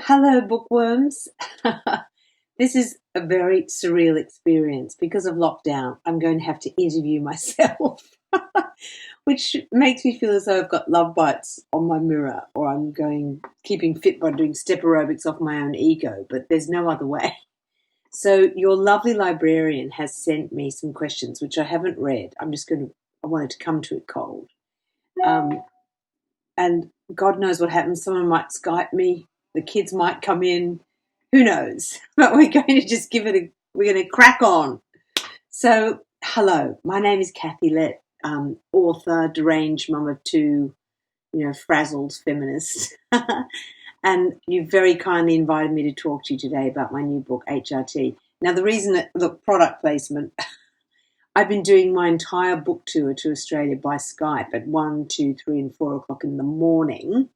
Hello, bookworms. This is a very surreal experience. Because of lockdown, I'm going to have to interview myself, which makes me feel as though I've got love bites on my mirror or I'm keeping fit by doing step aerobics off my own ego, but there's no other way. So your lovely librarian has sent me some questions, which I haven't read. I wanted to come to it cold. Um, and God knows what happens. Someone might Skype me. The kids might come in. Who knows? But we're going to just we're going to crack on. So, hello, my name is Kathy Lette, author, deranged, mum of two, frazzled feminist. And you very kindly invited me to talk to you today about my new book, HRT. Now, the reason that, look, product placement, I've been doing my entire book tour to Australia by Skype at 1, 2, 3 and 4 o'clock in the morning.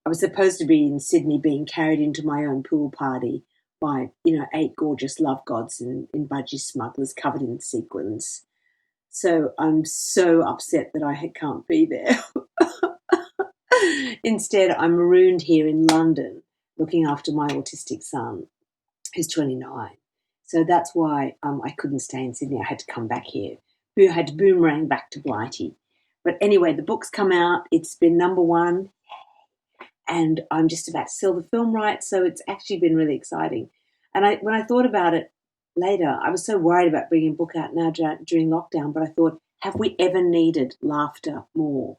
I was supposed to be in Sydney being carried into my own pool party by, 8 gorgeous love gods in budgie smugglers covered in sequins. So I'm so upset that I can't be there. Instead, I'm marooned here in London looking after my autistic son, who's 29. So that's why I couldn't stay in Sydney. I had to come back here. I had to boomerang back to Blighty. But anyway, the book's come out. It's been number one. And I'm just about to sell the film rights, so it's actually been really exciting. And when I thought about it later, I was so worried about bringing a book out now during lockdown, but I thought, have we ever needed laughter more?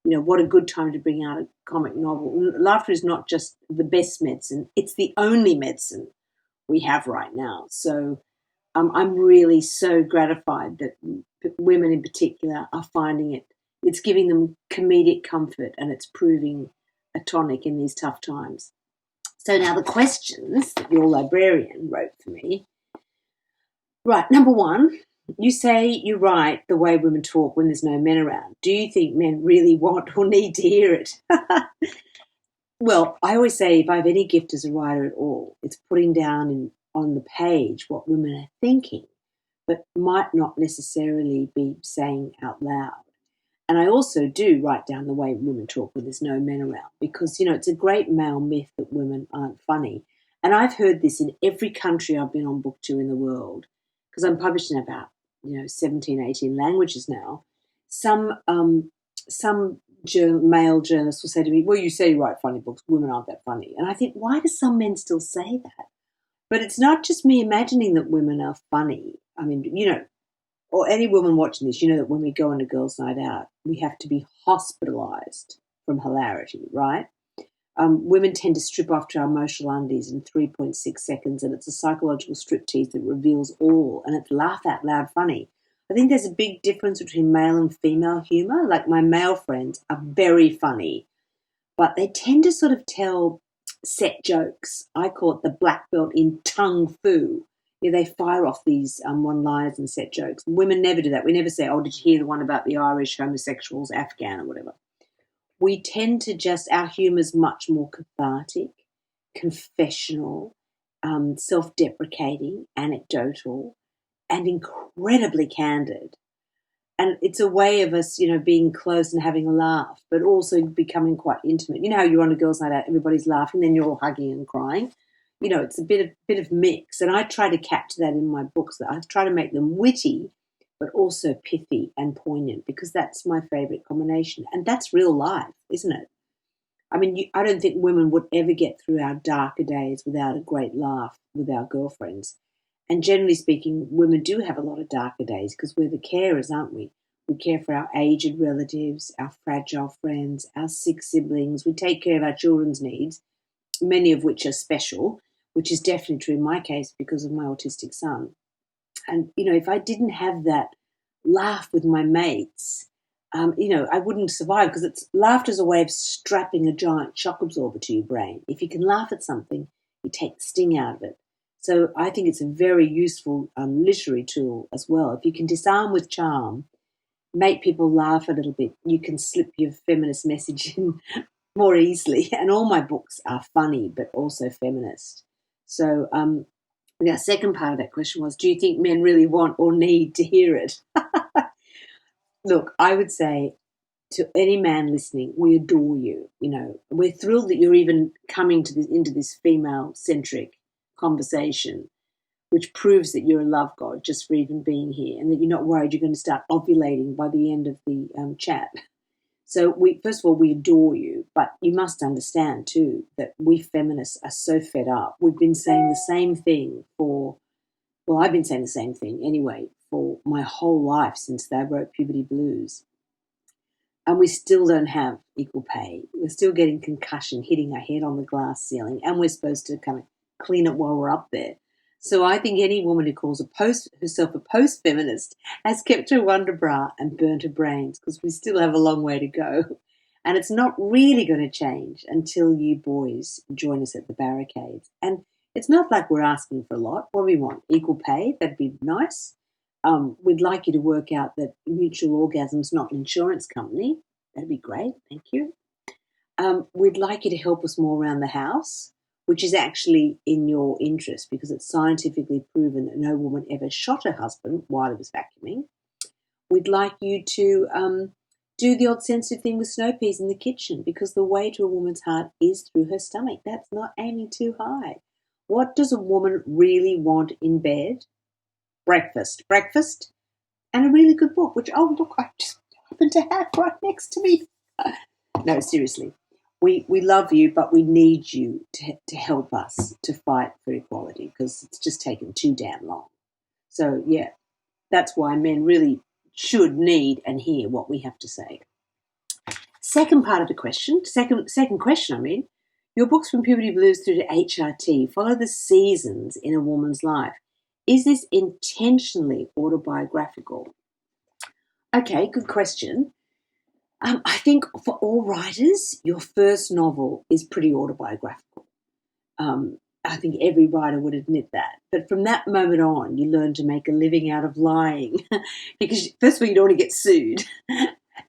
What a good time to bring out a comic novel. Laughter is not just the best medicine, it's the only medicine we have right now. So I'm really so gratified that women in particular are finding it. It's giving them comedic comfort and it's proving a tonic in these tough times. So now the questions that your librarian wrote for me. Right, number one, you say you write the way women talk when there's no men around. Do you think men really want or need to hear it? Well, I always say if I have any gift as a writer at all, it's putting down on the page what women are thinking, but might not necessarily be saying out loud. And I also do write down the way women talk when there's no men around because, it's a great male myth that women aren't funny. And I've heard this in every country I've been on book tour in the world because I'm published in about, 17, 18 languages now. Some male journalists will say to me, well, you say you write funny books, women aren't that funny. And I think, why do some men still say that? But it's not just me imagining that women are funny. I mean, or any woman watching this, that when we go on a girls' night out, we have to be hospitalised from hilarity, right? Women tend to strip off to our emotional undies in 3.6 seconds, and it's a psychological striptease that reveals all, and it's laugh out loud funny. I think there's a big difference between male and female humour. Like my male friends are very funny, but they tend to sort of tell set jokes. I call it the black belt in tongue fu. They fire off these one-liners and set jokes. Women never do that. We never say, oh, did you hear the one about the Irish homosexuals, Afghan or whatever. We tend to our humour's much more cathartic, confessional, self-deprecating, anecdotal, and incredibly candid. And it's a way of us, being close and having a laugh, but also becoming quite intimate. You know how you're on a girls' night out, everybody's laughing, then you're all hugging and crying. It's a bit of mix, and I try to capture that in my books. I try to make them witty, but also pithy and poignant, because that's my favourite combination, and that's real life, isn't it? I mean, I don't think women would ever get through our darker days without a great laugh with our girlfriends. And generally speaking, women do have a lot of darker days because we're the carers, aren't we? We care for our aged relatives, our fragile friends, our sick siblings. We take care of our children's needs, many of which are special, which is definitely true in my case because of my autistic son. And, if I didn't have that laugh with my mates, I wouldn't survive because laughter is a way of strapping a giant shock absorber to your brain. If you can laugh at something, you take the sting out of it. So I think it's a very useful literary tool as well. If you can disarm with charm, make people laugh a little bit, you can slip your feminist message in more easily. And all my books are funny, but also feminist. So the second part of that question was, do you think men really want or need to hear it? Look, I would say to any man listening, we adore you. We're thrilled that you're even coming into this female-centric conversation, which proves that you're a love god just for even being here, and that you're not worried you're going to start ovulating by the end of the chat. So first of all, we adore you, but you must understand too that we feminists are so fed up. We've been saying the same thing I've been saying the same thing anyway for my whole life since I wrote Puberty Blues. And we still don't have equal pay. We're still getting concussion, hitting our head on the glass ceiling, and we're supposed to kind of clean it while we're up there. So I think any woman who calls herself a post-feminist has kept her wonderbra and burnt her brains, because we still have a long way to go. And it's not really going to change until you boys join us at the barricades. And it's not like we're asking for a lot. What do we want? Equal pay? That'd be nice. We'd like you to work out that Mutual Orgasm's not an insurance company. That'd be great. Thank you. We'd like you to help us more around the house, which is actually in your interest because it's scientifically proven that no woman ever shot her husband while he was vacuuming. We'd like you to do the odd sensitive thing with snow peas in the kitchen, because the way to a woman's heart is through her stomach. That's not aiming too high. What does a woman really want in bed? Breakfast, and a really good book, which, oh, look, I just happen to have right next to me. No, seriously. We love you, but we need you to help us to fight for equality, because it's just taken too damn long. So, yeah, that's why men really should need and hear what we have to say. Second part of the question, second question, I mean, your books from Puberty Blues through to HRT follow the seasons in a woman's life. Is this intentionally autobiographical? Okay, good question. I think for all writers, your first novel is pretty autobiographical. I think every writer would admit that. But from that moment on, you learn to make a living out of lying, because first of all, you don't want to get sued,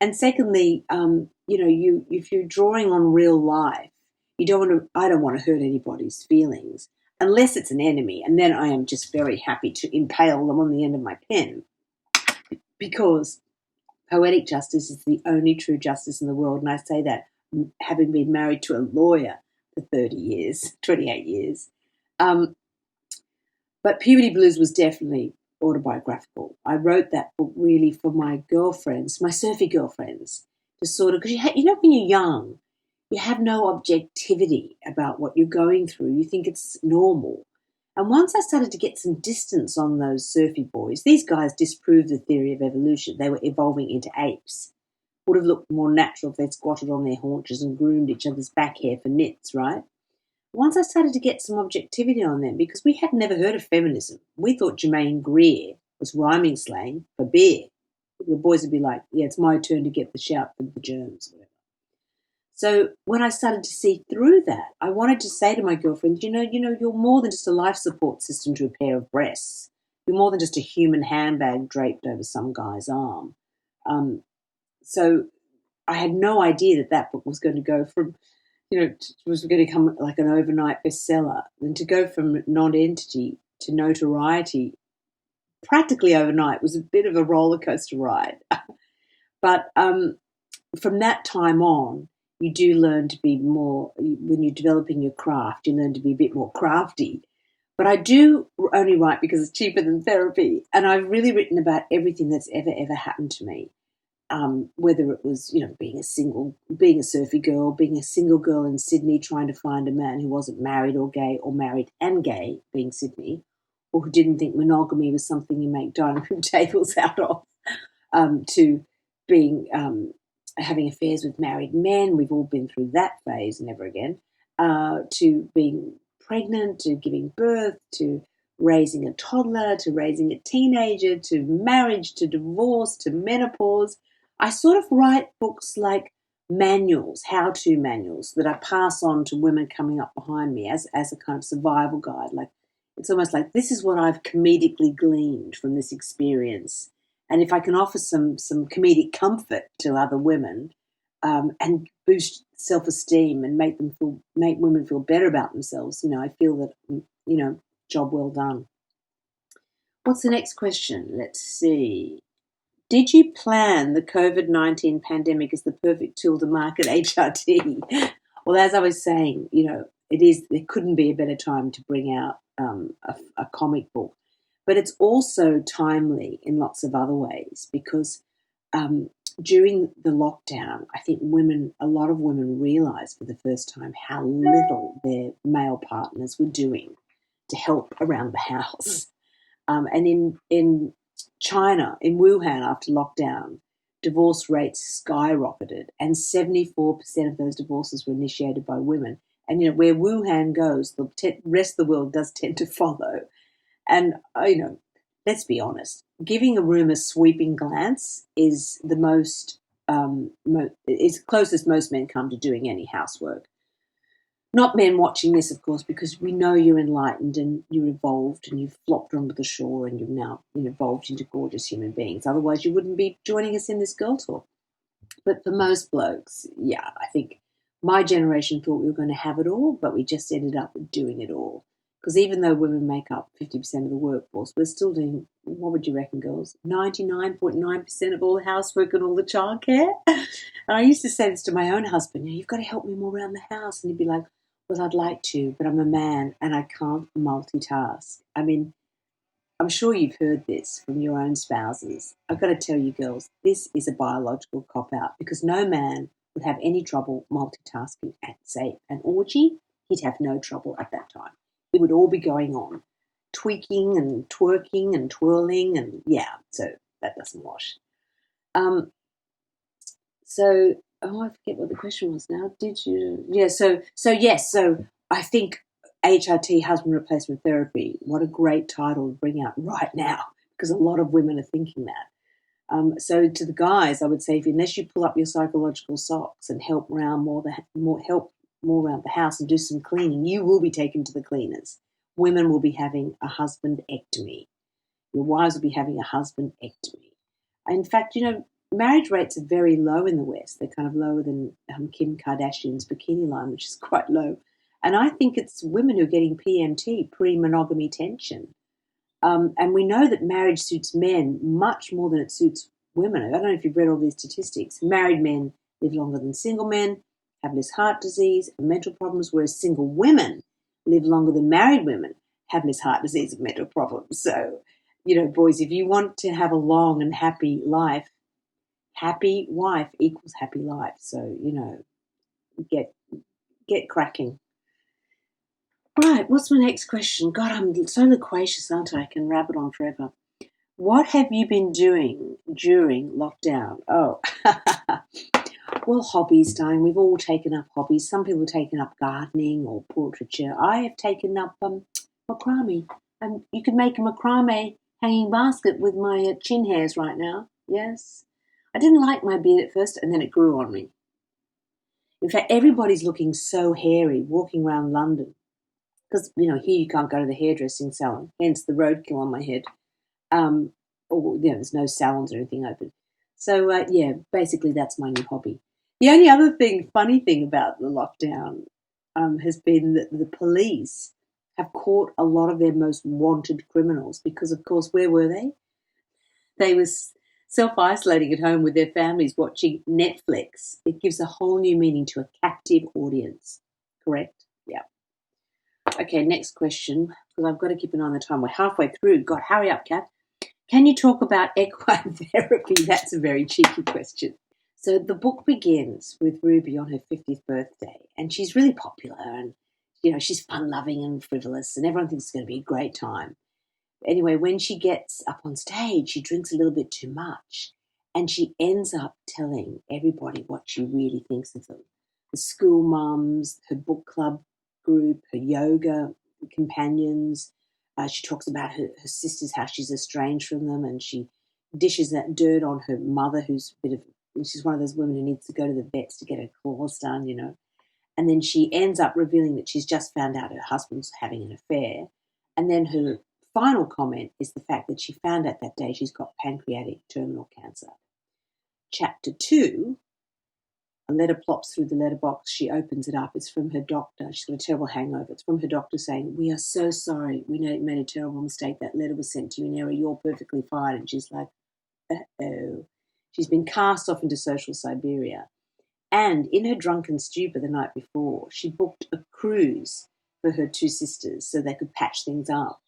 and secondly, if you're drawing on real life, I don't want to hurt anybody's feelings unless it's an enemy, and then I am just very happy to impale them on the end of my pen, because poetic justice is the only true justice in the world, and I say that having been married to a lawyer for 30 years, 28 years. But Puberty Blues was definitely autobiographical. I wrote that book really for my girlfriends, my surfy girlfriends, to sort of, because when you're young, you have no objectivity about what you're going through. You think it's normal. And once I started to get some distance on those surfy boys, these guys disproved the theory of evolution. They were evolving into apes. Would have looked more natural if they'd squatted on their haunches and groomed each other's back hair for knits, right? Once I started to get some objectivity on them, because we had never heard of feminism. We thought Germaine Greer was rhyming slang for beer. The boys would be like, yeah, it's my turn to get the shout for the germs, whatever. So when I started to see through that, I wanted to say to my girlfriend, you're more than just a life support system to a pair of breasts. You're more than just a human handbag draped over some guy's arm. So I had no idea that book was going to go from, was going to become like an overnight bestseller, and to go from non-entity to notoriety practically overnight was a bit of a roller coaster ride. But from that time on, you do learn to be more, when you're developing your craft, you learn to be a bit more crafty. But I do only write because it's cheaper than therapy. And I've really written about everything that's ever happened to me. Whether it was, being a surfy girl, being a single girl in Sydney trying to find a man who wasn't married or gay, or married and gay, being Sydney, or who didn't think monogamy was something you make dining room tables out of, to being having affairs with married men. We've all been through that phase, never again, to being pregnant, to giving birth, to raising a toddler, to raising a teenager, to marriage, to divorce, to menopause. I sort of write books like manuals, how-to manuals, that I pass on to women coming up behind me as a kind of survival guide. Like, it's almost like, this is what I've comedically gleaned from this experience. And if I can offer some comedic comfort to other women, and boost self-esteem and make women feel better about themselves, I feel that, job well done. What's the next question? Let's see. Did you plan the COVID-19 pandemic as the perfect tool to market HRT? Well, as I was saying, there couldn't be a better time to bring out a comic book. But it's also timely in lots of other ways because during the lockdown, I think a lot of women realised for the first time how little their male partners were doing to help around the house. And in China, in Wuhan, after lockdown, divorce rates skyrocketed, and 74% of those divorces were initiated by women. And where Wuhan goes, the rest of the world does tend to follow. And let's be honest, giving a room a sweeping glance is the most is closest most men come to doing any housework. Not men watching this, of course, because we know you're enlightened and you're evolved and you've flopped onto the shore and you've now evolved into gorgeous human beings. Otherwise, you wouldn't be joining us in this girl talk. But for most blokes, yeah, I think my generation thought we were going to have it all, but we just ended up doing it all. Because even though women make up 50% of the workforce, we're still doing, what would you reckon, girls? 99.9% of all the housework and all the childcare. And I used to say this to my own husband, you've got to help me more around the house. And he'd be like, well, I'd like to, but I'm a man and I can't multitask. I mean, I'm sure you've heard this from your own spouses. I've got to tell you, girls, this is a biological cop-out because no man would have any trouble multitasking at, say, an orgy. He'd have no trouble at that time. It would all be going on, tweaking and twerking and twirling, and so that doesn't wash. I forget what the question was now. Did you? Yeah, so I think HRT, husband replacement therapy, what a great title to bring out right now because a lot of women are thinking that. So to the guys, I would say, unless you pull up your psychological socks and help around more around the house and do some cleaning, you will be taken to the cleaners. Women will be having a husbandectomy. Your wives will be having a husbandectomy. In fact, marriage rates are very low in the West. They're kind of lower than Kim Kardashian's bikini line, which is quite low. And I think it's women who are getting PMT, pre-monogamy tension. And we know that marriage suits men much more than it suits women. I don't know if you've read all these statistics. Married men live longer than single men, have less heart disease and mental problems, whereas single women live longer than married women, have less heart disease and mental problems. So, boys, if you want to have a long and happy life, happy wife equals happy life. So, get cracking. Right, what's my next question? God, I'm so loquacious, aren't I? I can rabbit on forever. What have you been doing during lockdown? Oh, well, hobbies, darling. We've all taken up hobbies. Some people have taken up gardening or portraiture. I have taken up macrame. You could make a macrame hanging basket with my chin hairs right now. Yes. I didn't like my beard at first, and then it grew on me. In fact, everybody's looking so hairy walking around London because, here you can't go to the hairdressing salon, hence the roadkill on my head. There's no salons or anything open. So, basically that's my new hobby. The only other funny thing about the lockdown has been that the police have caught a lot of their most wanted criminals because, of course, where were they? They were self-isolating at home with their families watching Netflix. It gives a whole new meaning to a captive audience. Correct? Yeah. Okay, next question, because I've got to keep an eye on the time. We're halfway through. God, hurry up, Kath. Can you talk about equine therapy? That's a very cheeky question. So the book begins with Ruby on her 50th birthday, and she's really popular, and she's fun-loving and frivolous, and everyone thinks it's going to be a great time. Anyway, when she gets up on stage, she drinks a little bit too much, and she ends up telling everybody what she really thinks of them. The school mums, her book club group, her yoga companions. She talks about her sisters, how she's estranged from them, and she dishes that dirt on her mother, who's she's one of those women who needs to go to the vets to get her claws done, And then she ends up revealing that she's just found out her husband's having an affair. And then her final comment is the fact that she found out that day she's got pancreatic terminal cancer. Chapter 2, a letter plops through the letterbox. She opens it up. It's from her doctor. She's got a terrible hangover. It's from her doctor saying, "We are so sorry. We made a terrible mistake. That letter was sent to you in error. You're perfectly fine." And she's like, uh-oh. She's been cast off into social Siberia. And in her drunken stupor the night before, she booked a cruise for her two sisters so they could patch things up.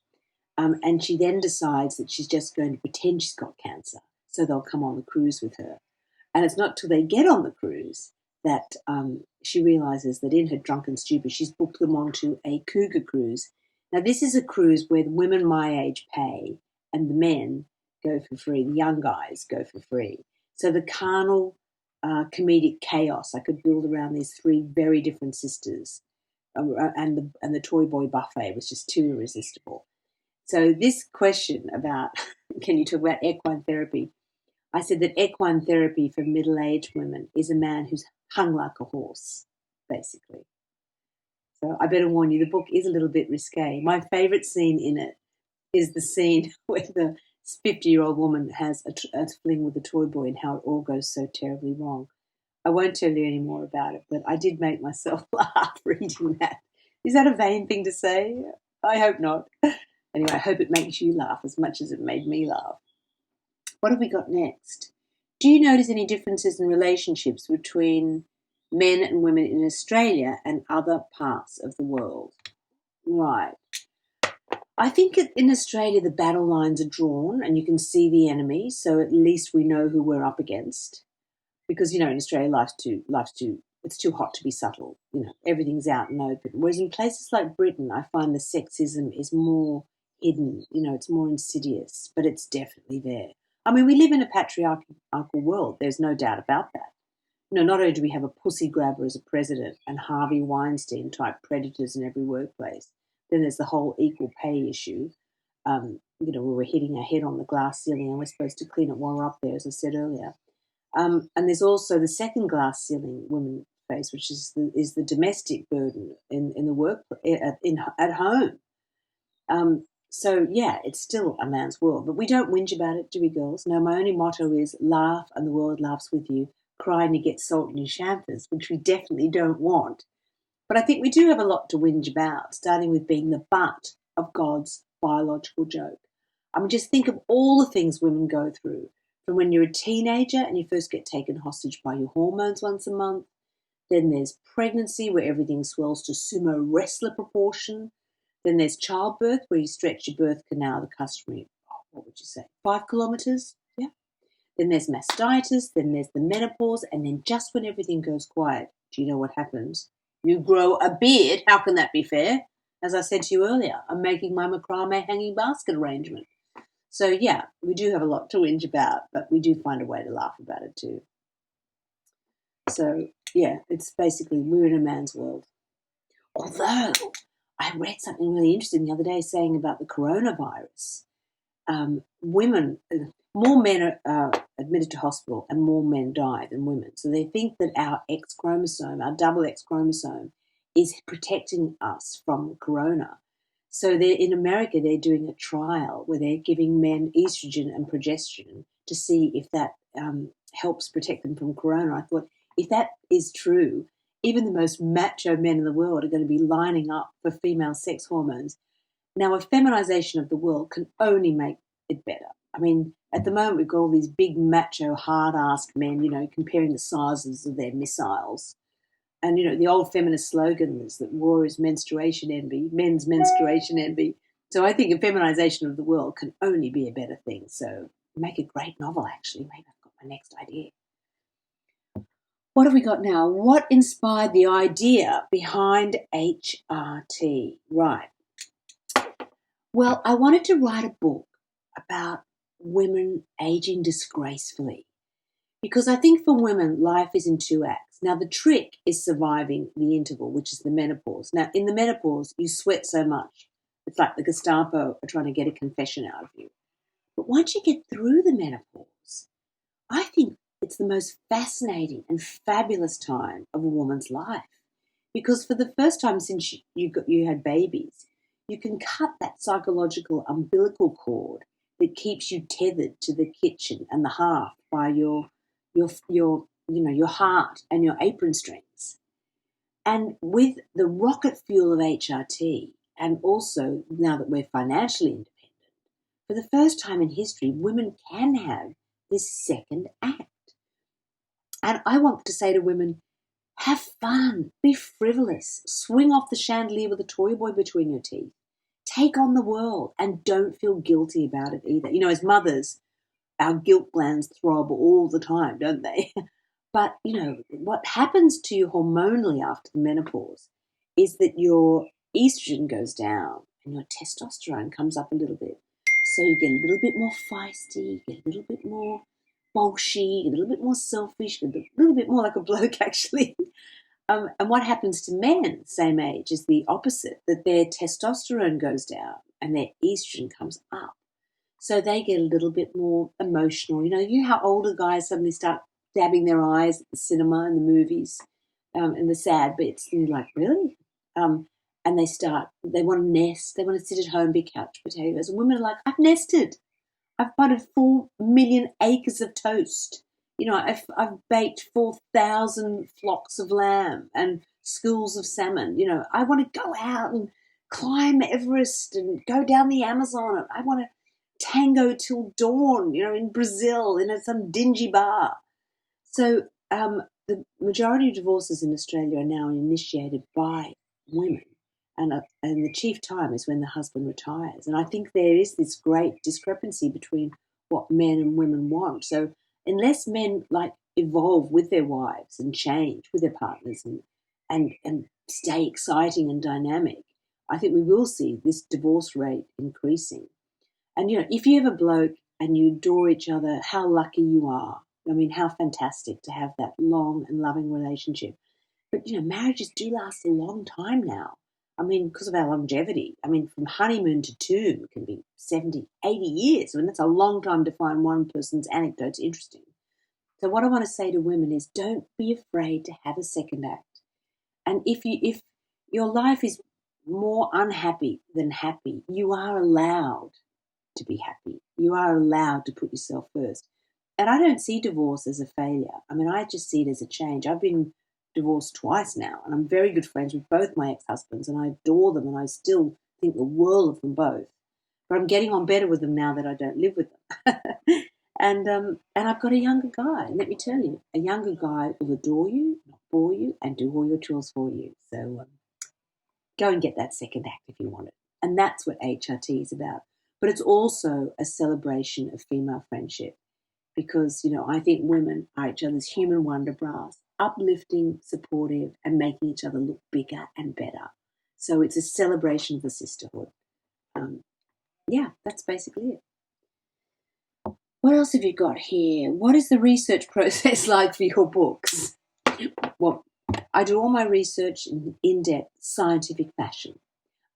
And she then decides that she's just going to pretend she's got cancer, so they'll come on the cruise with her. And it's not till they get on the cruise that she realizes that in her drunken stupor, she's booked them onto a cougar cruise. Now, this is a cruise where the women my age pay and the men go for free. The young guys go for free. So the carnal, comedic chaos I could build around these three very different sisters, and the toy boy buffet was just too irresistible. So this question about, can you talk about equine therapy? I said that equine therapy for middle-aged women is a man who's hung like a horse, basically. So I better warn you, the book is a little bit risque. My favourite scene in it is the scene where the 50-year-old woman has a fling with a toy boy and how it all goes so terribly wrong. I won't tell you any more about it, but I did make myself laugh reading that. Is that a vain thing to say? I hope not. Anyway, I hope it makes you laugh as much as it made me laugh. What have we got next? Do you notice any differences in relationships between men and women in Australia and other parts of the world? Right. I think in Australia the battle lines are drawn and you can see the enemy, so at least we know who we're up against. Because, in Australia it's too hot to be subtle. Everything's out and open. Whereas in places like Britain, I find the sexism is more hidden. It's more insidious, but it's definitely there. I mean, we live in a patriarchal world. There's no doubt about that. Not only do we have a pussy grabber as a president and Harvey Weinstein type predators in every workplace, then there's the whole equal pay issue. Where we're hitting our head on the glass ceiling and we're supposed to clean it while we're up there, as I said earlier. And there's also the second glass ceiling women face, which is the domestic burden in the work at home. So yeah, it's still a man's world, but we don't whinge about it, do we, girls? No, my only motto is laugh and the world laughs with you. Cry and you get salt in your champers, which we definitely don't want. But I think we do have a lot to whinge about, starting with being the butt of God's biological joke. I mean, just think of all the things women go through. From when you're a teenager and you first get taken hostage by your hormones once a month. Then there's pregnancy where everything swells to sumo wrestler proportion. Then there's childbirth where you stretch your birth canal the customary, 5 kilometres? Yeah. Then there's mastitis, then there's the menopause, and then just when everything goes quiet, do you know what happens? You grow a beard. How can that be fair? As I said to you earlier, I'm making my macrame hanging basket arrangement. So, yeah, we do have a lot to whinge about, but we do find a way to laugh about it too. So, yeah, it's basically we're in a man's world. Although I read something really interesting the other day saying about the coronavirus. More men are admitted to hospital and more men die than women. So they think that our X chromosome, our double X chromosome, is protecting us from corona. So in America, they're doing a trial where they're giving men estrogen and progesterone to see if that helps protect them from corona. I thought, if that is true, even the most macho men in the world are going to be lining up for female sex hormones. Now, a feminization of the world can only make it better. I mean, at the moment, we've got all these big macho, hard-ass men, comparing the sizes of their missiles. And, the old feminist slogan is that war is menstruation envy, men's menstruation envy. So I think a feminization of the world can only be a better thing. So make a great novel, actually. Maybe I've got my next idea. What have we got now? What inspired the idea behind HRT? Right. Well, I wanted to write a book about women aging disgracefully. Because I think for women, life is in 2 acts. Now, the trick is surviving the interval, which is the menopause. Now, in the menopause, you sweat so much. It's like the Gestapo are trying to get a confession out of you. But once you get through the menopause, I think it's the most fascinating and fabulous time of a woman's life. Because for the first time since you had babies, you can cut that psychological umbilical cord that keeps you tethered to the kitchen and the hearth by your heart and your apron strings. And with the rocket fuel of HRT, and also now that we're financially independent, for the first time in history, women can have this second act. And I want to say to women, have fun, be frivolous, swing off the chandelier with a toy boy between your teeth, take on the world, and don't feel guilty about it either. You know, as mothers, our guilt glands throb all the time, don't they? But, you know, what happens to you hormonally after the menopause is that your estrogen goes down and your testosterone comes up a little bit. So you get a little bit more feisty, you get a little bit more bolshy, a little bit more selfish, a little bit more like a bloke, actually. And what happens to men, same age, is the opposite, that their testosterone goes down and their estrogen comes up. So they get a little bit more emotional. You know how older guys suddenly start dabbing their eyes at the cinema and the movies and the sad bits. And you're like, really? And they want to nest. They want to sit at home, be couch potatoes. And women are like, I've nested. I've buttered 4 million acres of toast. You know, I've baked 4,000 flocks of lamb and schools of salmon. You know, I want to go out and climb Everest and go down the Amazon. I want to tango till dawn, you know, in Brazil in some dingy bar. So the majority of divorces in Australia are now initiated by women. And the chief time is when the husband retires. And I think there is this great discrepancy between what men and women want. So unless men evolve with their wives and change with their partners and stay exciting and dynamic, I think we will see this divorce rate increasing. And, you know, if you have a bloke and you adore each other, how lucky you are. I mean, how fantastic to have that long and loving relationship. But, you know, marriages do last a long time now. I mean, because of our longevity. I mean, from honeymoon to tomb can be 70, 80 years. I mean, that's a long time to find one person's anecdotes interesting. So what I want to say to women is don't be afraid to have a second act. And if your life is more unhappy than happy, you are allowed to be happy. You are allowed to put yourself first. And I don't see divorce as a failure. I mean, I just see it as a change. I've been divorced twice now, and I'm very good friends with both my ex-husbands, and I adore them, and I still think the world of them both. But I'm getting on better with them now that I don't live with them. and I've got a younger guy, and let me tell you, a younger guy will adore you, not bore you, and do all your chores for you. So go and get that second act if you want it. And that's what HRT is about. But it's also a celebration of female friendship because, you know, I think women are each other's human wonder bras, uplifting, supportive, and making each other look bigger and better. So it's a celebration of the sisterhood. Yeah, that's basically it. What else have you got here? What is the research process like for your books? Well, I do all my research in in-depth scientific fashion.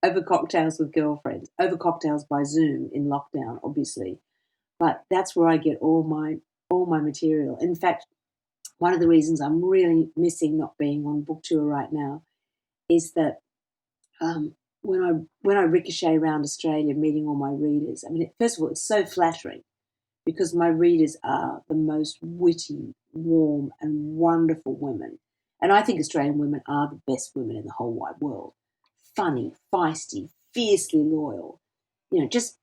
Over cocktails with girlfriends, over cocktails by Zoom in lockdown, obviously. But that's where I get all my material. In fact, one of the reasons I'm really missing not being on book tour right now is that when I ricochet around Australia meeting all my readers, I mean, first of all, it's so flattering because my readers are the most witty, warm, and wonderful women. And I think Australian women are the best women in the whole wide world. Funny, feisty, fiercely loyal, you know, just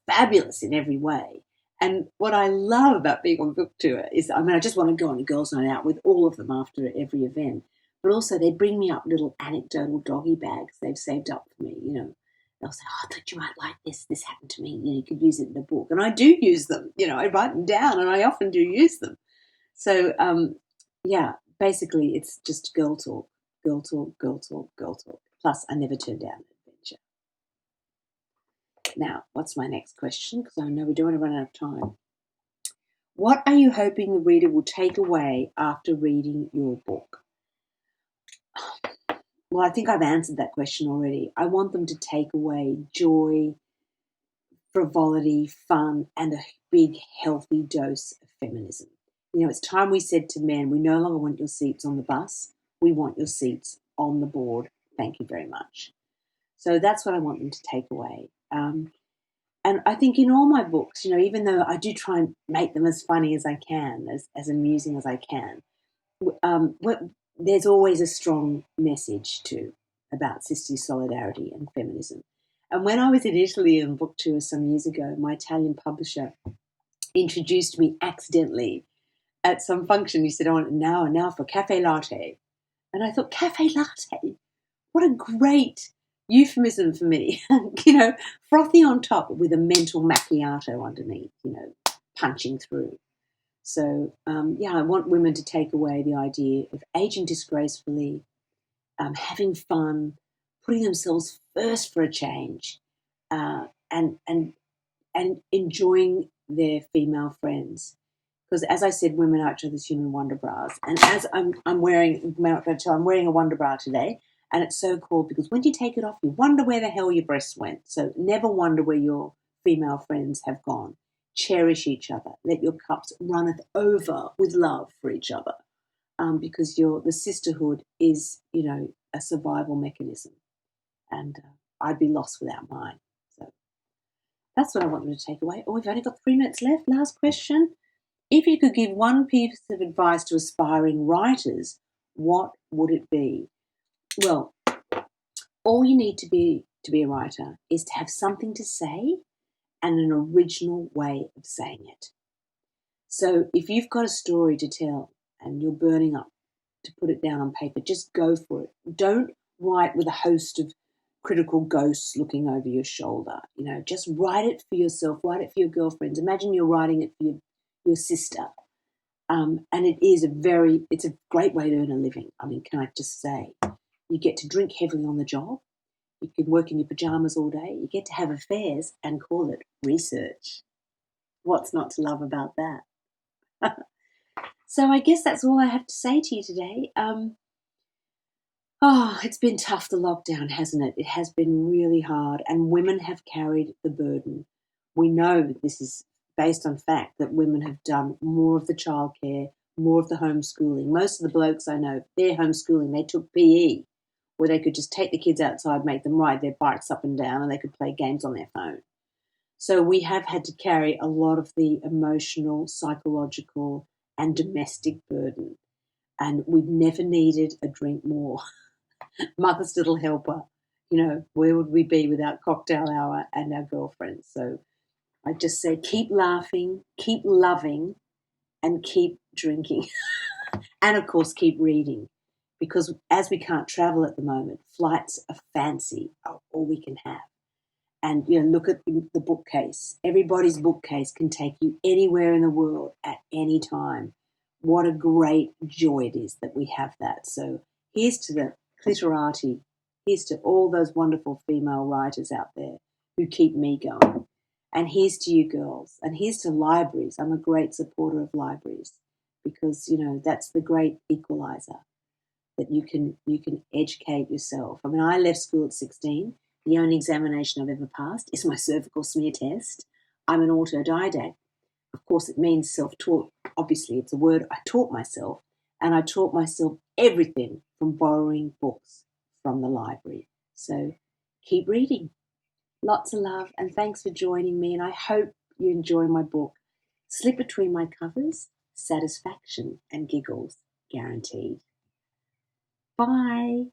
fabulous in every way. And what I love about being on book tour is, I mean, I just want to go on a girls' night out with all of them after every event. But also they bring me up little anecdotal doggy bags they've saved up for me, you know. They'll say, oh, I thought you might like this. This happened to me. You know, you could use it in a book. And I do use them. You know, I write them down and I often do use them. So, yeah, basically it's just girl talk, girl talk, girl talk, girl talk. Plus, I never turn down an adventure. Now, what's my next question? Because I know we don't want to run out of time. What are you hoping the reader will take away after reading your book? Well, I think I've answered that question already. I want them to take away joy, frivolity, fun, and a big, healthy dose of feminism. You know, it's time we said to men, we no longer want your seats on the bus. We want your seats on the board. Thank you very much. So that's what I want them to take away. And I think in all my books, you know, even though I do try and make them as funny as I can, as amusing as I can, there's always a strong message too about sisterly solidarity and feminism. And when I was in Italy on book tour some years ago, my Italian publisher introduced me accidentally at some function. He said, "Oh, now for cafe latte." And I thought, cafe latte? What a great euphemism for me. Frothy on top with a mental macchiato underneath, punching through. So, I want women to take away the idea of aging disgracefully, having fun, putting themselves first for a change, and enjoying their female friends. Because, as I said, women are each other's human wonder bras. And as I'm wearing a wonder bra today, and it's so cool because when you take it off, you wonder where the hell your breasts went. So never wonder where your female friends have gone. Cherish each other. Let your cups runneth over with love for each other, because the sisterhood is, a survival mechanism, and I'd be lost without mine. So that's what I want them to take away. Oh, we've only got 3 minutes left. Last question. If you could give one piece of advice to aspiring writers, what would it be? Well, all you need to be a writer is to have something to say and an original way of saying it. So if you've got a story to tell and you're burning up to put it down on paper, just go for it. Don't write with a host of critical ghosts looking over your shoulder. Just write it for yourself, write it for your girlfriends. Imagine you're writing it for your sister. And it's a great way to earn a living. I mean, can I just say, you get to drink heavily on the job. You can work in your pajamas all day. You get to have affairs and call it research. What's not to love about that? So I guess that's all I have to say to you today. It's been tough, the lockdown, hasn't it? It has been really hard, and women have carried the burden. We know that this is based on fact that women have done more of the childcare, more of the homeschooling. Most of the blokes I know, their homeschooling, they took PE, where they could just take the kids outside, make them ride their bikes up and down, and they could play games on their phone. So we have had to carry a lot of the emotional, psychological, and domestic burden. And we've never needed a drink more. Mother's little helper. Where would we be without cocktail hour and our girlfriends? So I just say keep laughing, keep loving, and keep drinking. And, of course, keep reading. Because as we can't travel at the moment, flights of fancy are all we can have. And, look at the bookcase. Everybody's bookcase can take you anywhere in the world at any time. What a great joy it is that we have that. So here's to the cliterati. Here's to all those wonderful female writers out there who keep me going. And here's to you girls. And here's to libraries. I'm a great supporter of libraries because, that's the great equalizer, that you can educate yourself. I mean, I left school at 16. The only examination I've ever passed is my cervical smear test. I'm an autodidact. Of course, it means self-taught. Obviously, it's a word I taught myself, and I taught myself everything from borrowing books from the library. So keep reading. Lots of love, and thanks for joining me, and I hope you enjoy my book. Slip between my covers, satisfaction and giggles guaranteed. Bye.